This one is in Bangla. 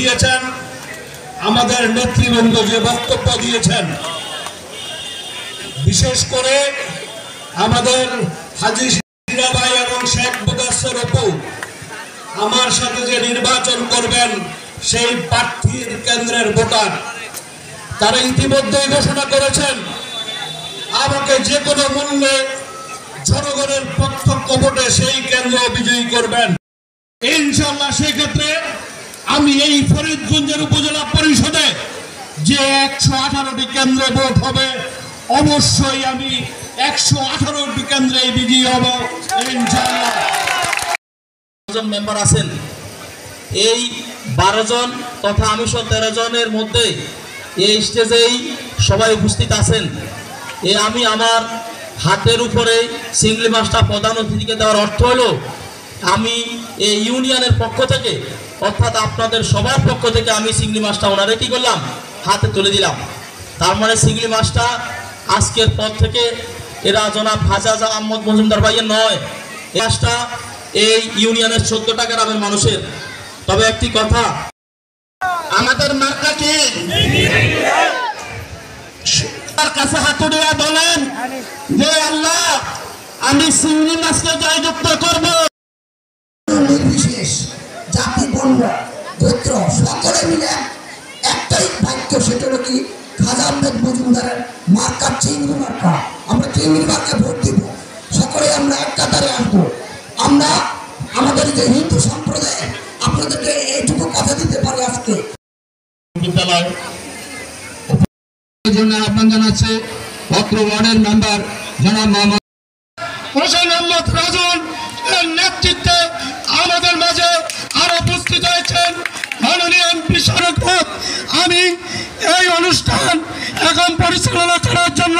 দিয়েছেন, আমাদের নেতৃবৃন্দ যে বক্তব্য দিয়েছেন, বিশেষ করে আমাদের হাজী শিরা ভাই এবং শেখ মুদাসসির অপু আমার সাথে যে নির্বাচন করবেন সেই প্রার্থীর কেন্দ্রের ভোটার, তারা ইতিমধ্যেই ঘোষণা করেছেন আমাকে যে কোনো মূল্যে জনগণের প্রত্যক্ষ ভোটে সেই কেন্দ্র বিজয়ী করবেন ইনশাআল্লাহ। সেই ক্ষেত্রে আমি এই ফরিদগঞ্জের উপজেলা পরিষদে যে 118টি কেন্দ্রে ভোট হবে, অবশ্যই আমি 118টি কেন্দ্রে বিজয়ী হব ইনশাআল্লাহ। মেম্বার আছেন, এই 12 জন তথা আমি 13 জনের মধ্যে এই স্টেজেই সবাই উপস্থিত আছেন। আমি আমার হাতের উপরে চিংড়ি মাছটা প্রধান অতিথিকে দেওয়ার অর্থ হলো আমি এই ইউনিয়নের পক্ষ থেকে অর্থাৎ আপনাদের সবার পক্ষ থেকে আমি চিংড়ি মাছটা ওনারে কি করলাম, হাতে তুলে দিলাম। তার মানে চিংড়ি মাছটা আজকের পর থেকে এরা জনাব হাজী আহমদ মজুমদার ভাইয়ের নয়, এই মাছটা এই ইউনিয়নের 14টা গ্রামের মানুষের। তবে একটি কথা, আমাদের মার্কা কি তার কাছে হাত উঠিয়ে বলেন যে আল্লাহ আমি চিংড়ি মাছকে জয়যুক্ত করব। নির্বিশেষ জাতি বর্ণ গোত্র সকলে মিলে একটাই বাক্য, সেটা হলো কি খাজা আহমেদ মজুমদারের মার্কা চিংড়ি মার্কা। আমরা চিংড়ি মার্কা ভোট দিব, সকলে আমরা এক কাতারে আসবো। আমরা আমাদের যে হিন্দু সম্প্রদায় আপনাদেরকে এইটুকু কথা দিতে পারি, আজকে বিদ্যালয় জন্য আহ্বান জানাচ্ছে পত্র ওয়ার্ডের মেম্বার জনাব মোহাম্মদ হোসেন আহমদ রাজন এর নেতৃত্বে আমাদের মাঝে আরো উপস্থিত হয়েছেন মাননীয় এমপি শরৎ। আমি এই অনুষ্ঠান এখন পরিচালনা করার জন্য